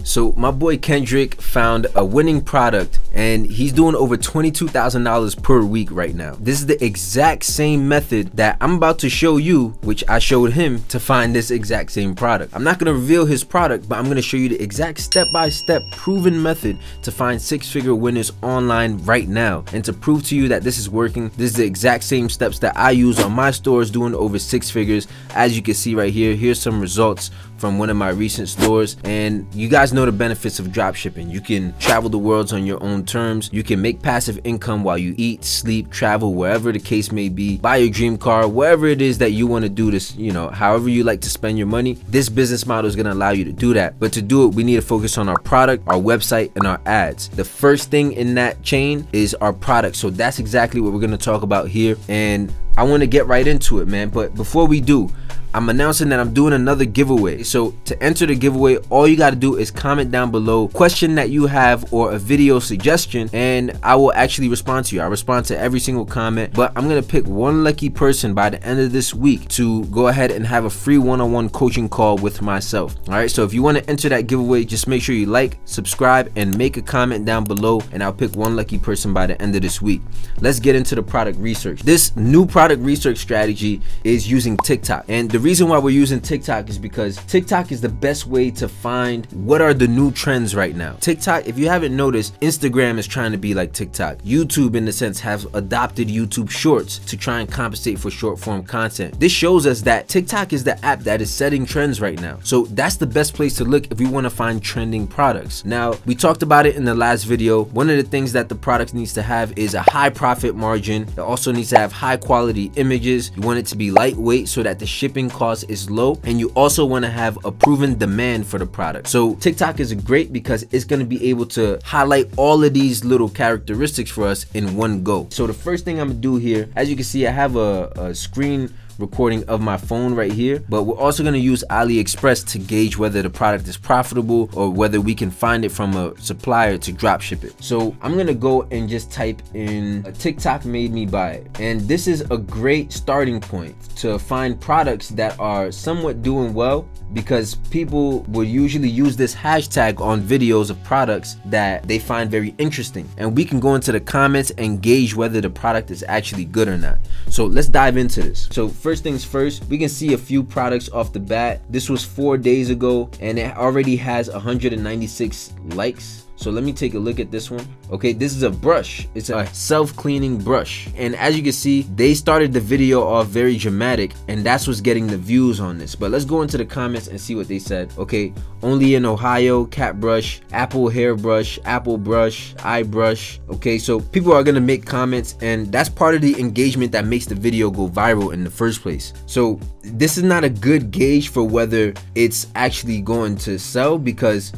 So my boy Kendrick found a winning product and he's doing over $22,000 per week right now. This is the exact same method that I'm about to show you, which I showed him to find this exact same product. I'm not going to reveal his product, but I'm going to show you the exact step-by-step proven method to find six-figure winners online right now. And to prove to you that this is working, this is the exact same steps that I use on my stores doing over 6 figures. As you can see right here, here's some results from one of my recent stores. And you guys know the benefits of dropshipping. You can travel the world on your own terms. You can make passive income while you eat, sleep, travel, wherever the case may be, buy your dream car, wherever it is that you want to do this, you know, however you like to spend your money. This business model is going to allow you to do that. But to do it, we need to focus on our product, our website, and our ads. The first thing in that chain is our product. So that's exactly what we're going to talk about here. And I want to get right into it, man. But before we do, I'm announcing that I'm doing another giveaway. So to enter the giveaway, all you got to do is comment down below question that you have or a video suggestion, and I will actually respond to you. I respond to every single comment, but I'm going to pick one lucky person by the end of this week to go ahead and have a free one-on-one coaching call with myself. All right, so if you want to enter that giveaway, just make sure you like, subscribe, and make a comment down below, and I'll pick one lucky person by the end of this week. Let's get into the product research. This new product research strategy is using TikTok, and the reason why we're using TikTok is because TikTok is the best way to find what are the new trends right now. TikTok, if you haven't noticed, Instagram is trying to be like TikTok. YouTube, in a sense, has adopted YouTube Shorts to try and compensate for short form content. This shows us that TikTok is the app that is setting trends right now. So that's the best place to look if we want to find trending products. Now, we talked about it in the last video. One of the things that the product needs to have is a high profit margin. It also needs to have high quality images. You want it to be lightweight so that the shipping cost is low, and you also want to have a proven demand for the product. So TikTok is great because it's going to be able to highlight all of these little characteristics for us in one go. So the first thing I'm gonna do here, as you can see, I have a screen recording of my phone right here, but we're also going to use AliExpress to gauge whether the product is profitable or whether we can find it from a supplier to drop ship it. So I'm going to go and just type in a TikTok made me buy it, and this is a great starting point to find products that are somewhat doing well, because people will usually use this hashtag on videos of products that they find very interesting, and we can go into the comments and gauge whether the product is actually good or not. So let's dive into this. So first things first, we can see a few products off the bat. This was 4 days ago and it already has 196 likes. So let me take a look at this one. Okay, this is a brush. It's a self-cleaning brush. And as you can see, they started the video off very dramatic, and that's what's getting the views on this. But let's go into the comments and see what they said. Okay, only in Ohio, cat brush, apple hair brush, apple brush, eye brush. Okay, so people are gonna make comments, and that's part of the engagement that makes the video go viral in the first place. So this is not a good gauge for whether it's actually going to sell, because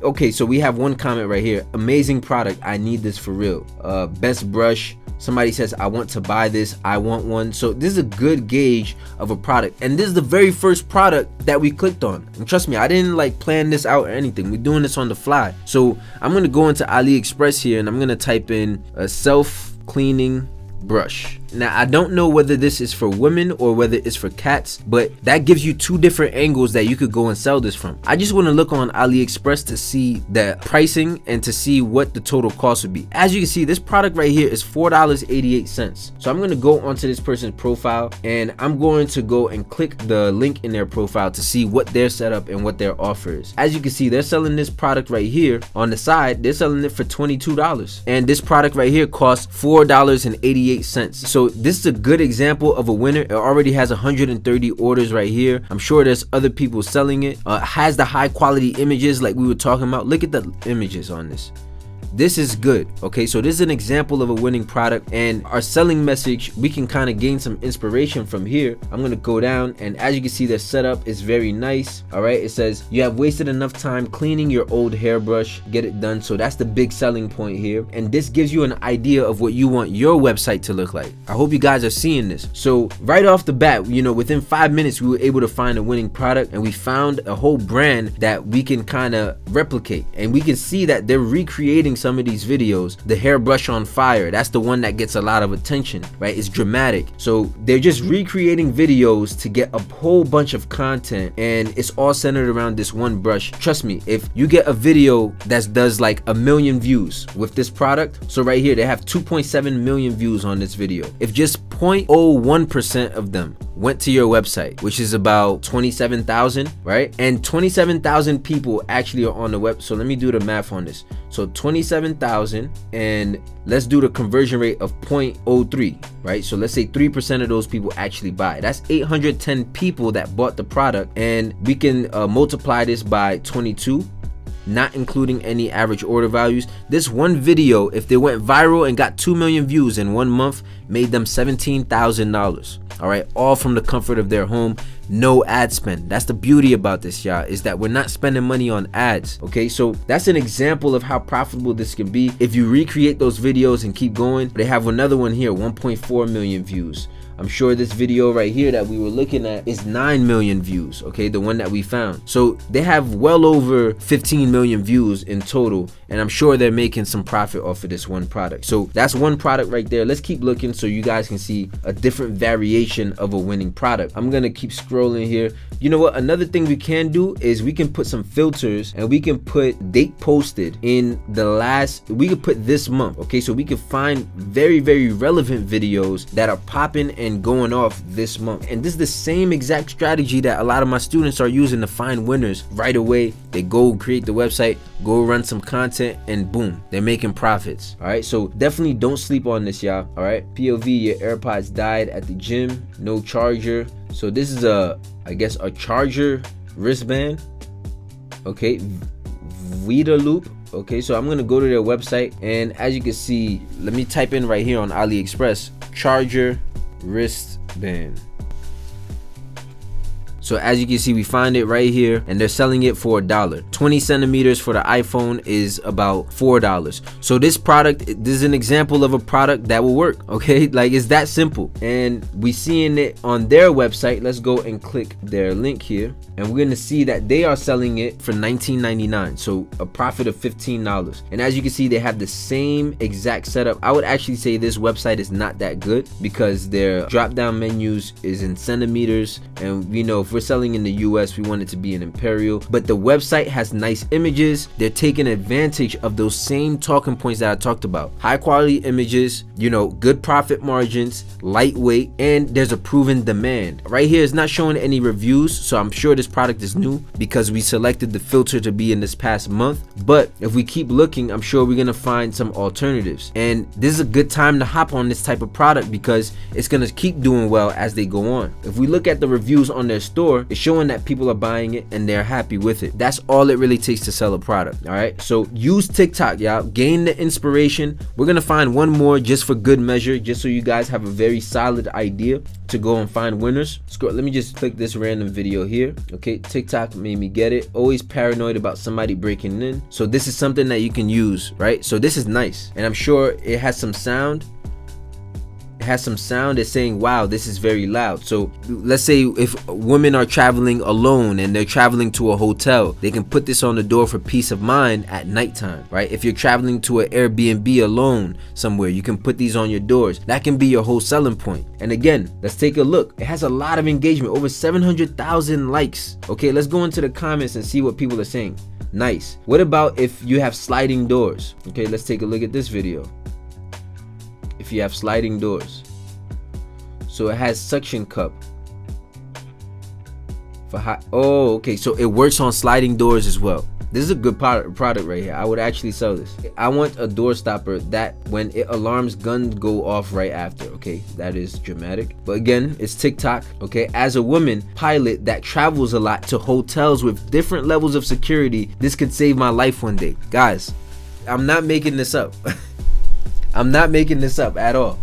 okay, so we have one comment right here. Amazing product. I need this for real. Best brush. Somebody says, I want to buy this. I want one. So this is a good gauge of a product. And this is the very first product that we clicked on. And trust me, I didn't like plan this out or anything. We're doing this on the fly. So I'm going to go into AliExpress here and I'm going to type in a self-cleaning brush. Now, I don't know whether this is for women or whether it's for cats, but that gives you two different angles that you could go and sell this from. I just want to look on AliExpress to see the pricing and to see what the total cost would be. As you can see, this product right here is $4.88. So I'm going to go onto this person's profile and I'm going to go and click the link in their profile to see what their setup and what their offer is. As you can see, they're selling this product right here on the side. They're selling it for $22, and this product right here costs $4.88. So this is a good example of a winner. It already has 130 orders right here. I'm sure there's other people selling it. Has the high quality images like we were talking about. Look at the images on this. This is good. Okay, so this is an example of a winning product, and our selling message, we can kind of gain some inspiration from here. I'm going to go down, and as you can see, their setup is very nice. All right, it says you have wasted enough time cleaning your old hairbrush, get it done. So that's the big selling point here, and this gives you an idea of what you want your website to look like. I hope you guys are seeing this. So right off the bat, you know, within 5 minutes we were able to find a winning product, and we found a whole brand that we can kind of replicate, and we can see that they're recreating some of these videos, the hairbrush on fire, that's the one that gets a lot of attention, right? It's dramatic. So they're just recreating videos to get a whole bunch of content, and it's all centered around this one brush. Trust me, if you get a video that does like 1 million views with this product, so right here they have 2.7 million views on this video. If just 0.01% of them went to your website, which is about 27,000, right? And 27,000 people actually are on the web. So let me do the math on this. So 27,000, and let's do the conversion rate of 0.03, right? So let's say 3% of those people actually buy. That's 810 people that bought the product, and we can multiply this by 22, not including any average order values. This one video, if they went viral and got 2 million views in 1 month, made them $17,000. All right, all from the comfort of their home, no ad spend. That's the beauty about this, y'all, is that we're not spending money on ads. Okay, so that's an example of how profitable this can be if you recreate those videos and keep going. They have another one here, 1.4 million views. I'm sure this video right here that we were looking at is 9 million views, okay, the one that we found. So they have well over 15 million views in total, and I'm sure they're making some profit off of this one product. So that's one product right there. Let's keep looking so you guys can see a different variation of a winning product. I'm gonna keep scrolling here. You know what, another thing we can do is we can put some filters, and we can put date posted in the last, we could put this month, okay? So we can find very relevant videos that are popping and going off this month. And this is the same exact strategy that a lot of my students are using to find winners right away. They go create the website, go run some content, and boom, they're making profits. All right, so definitely don't sleep on this, y'all. All right, POV, your AirPods died at the gym, no charger. So this is I guess a charger wristband, okay, Vita Loop. Okay, so I'm gonna go to their website, and as you can see, let me type in right here on AliExpress, charger wristband. So as you can see, we find it right here, and they're selling it for $1. 20 centimeters for the iPhone is about $4. So this product, this is an example of a product that will work, okay? Like, it's that simple. And we seeing it on their website. Let's go and click their link here, and we're gonna see that they are selling it for $19.99, so a profit of $15. And as you can see, they have the same exact setup. I would actually say this website is not that good, because their drop down menus is in centimeters, and you know, if we're selling in the US, we want it to be an imperial. But the website has nice images. They're taking advantage of those same talking points that I talked about. High quality images, you know, good profit margins, lightweight, and there's a proven demand. Right here is not showing any reviews, so I'm sure this product is new because we selected the filter to be in this past month. But if we keep looking, I'm sure we're gonna find some alternatives. And this is a good time to hop on this type of product because it's gonna keep doing well as they go on. If we look at the reviews on their store, it's showing that people are buying it and they're happy with it. That's all it really takes to sell a product. All right, so use TikTok, y'all. Gain the inspiration. We're gonna find one more just for good measure, just so you guys have a very solid idea to go and find winners. Let me just click this random video here. Okay, TikTok made me get it. Always paranoid about somebody breaking in, so this is something that you can use, right? So this is nice, and I'm sure it has some sound. It has some sound. It's saying, wow, this is very loud. So let's say if women are traveling alone and they're traveling to a hotel, they can put this on the door for peace of mind at nighttime, right? If you're traveling to an Airbnb alone somewhere, you can put these on your doors. That can be your whole selling point. And again, let's take a look. It has a lot of engagement, over 700,000 likes. Okay, let's go into the comments and see what people are saying. Nice. What about if you have sliding doors? Okay, let's take a look at this video. If you have sliding doors, so it has suction cup for hot. Oh, okay, so it works on sliding doors as well. This is a good product right here. I would actually sell this. I want a door stopper that when it alarms, guns go off right after. Okay, that is dramatic, but again, it's TikTok. Okay, as a woman pilot that travels a lot to hotels with different levels of security, this could save my life one day. Guys, I'm not making this up. I'm not making this up at all.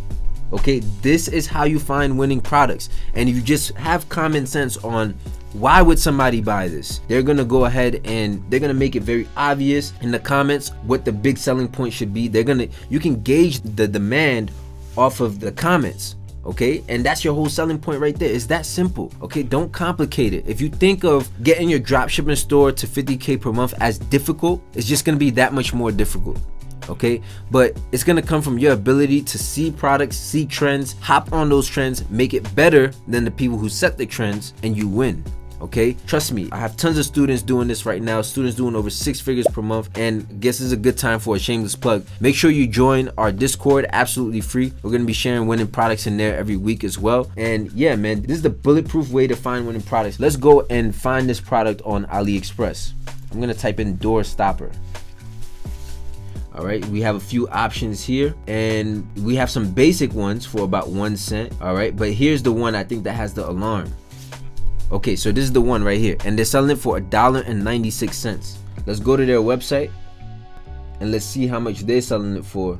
Okay, this is how you find winning products. And if you just have common sense on why would somebody buy this, they're gonna go ahead and they're gonna make it very obvious in the comments what the big selling point should be. You can gauge the demand off of the comments. Okay, and that's your whole selling point right there. It's that simple. Okay, don't complicate it. If you think of getting your dropshipping store to 50K per month as difficult, it's just gonna be that much more difficult. okay? But it's gonna come from your ability to see products, see trends, hop on those trends, make it better than the people who set the trends, and you win. Okay, trust me, I have tons of students doing this right now, students doing over 6 figures per month, and I guess this is a good time for a shameless plug. Make sure you join our Discord, absolutely free. We're gonna be sharing winning products in there every week as well. And yeah, man, this is the bulletproof way to find winning products. Let's go and find this product on AliExpress. I'm gonna type in door stopper. All right, we have a few options here, and we have some basic ones for about 1 cent. All right, but here's the one I think that has the alarm. Okay, so this is the one right here, and they're selling it for $1.96. Let's go to their website and let's see how much they're selling it for.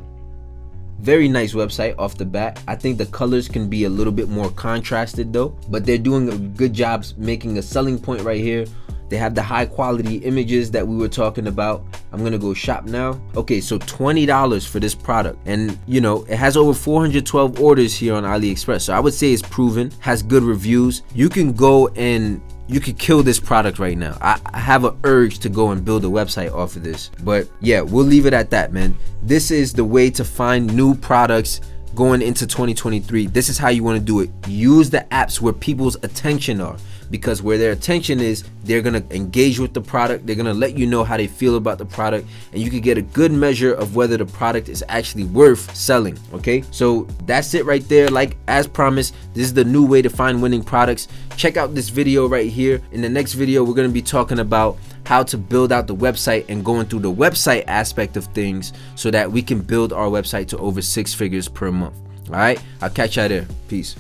Very nice website off the bat. I think the colors can be a little bit more contrasted though, but they're doing a good job making a selling point right here. They have the high quality images that we were talking about. I'm gonna go shop now. Okay, so $20 for this product, and you know, it has over 412 orders here on AliExpress, so I would say it's proven, has good reviews. You can go and you could kill this product right now. I have an urge to go and build a website off of this, but yeah, we'll leave it at that, man. This is the way to find new products going into 2023. This is how you want to do it. Use the apps where people's attention are, because where their attention is, they're gonna engage with the product, they're gonna let you know how they feel about the product, and you can get a good measure of whether the product is actually worth selling. Okay, so that's it right there. Like as promised, this is the new way to find winning products. Check out this video right here. In the next video, we're gonna be talking about how to build out the website and going through the website aspect of things so that we can build our website to over 6 figures per month. All right, I'll catch y'all there. Peace.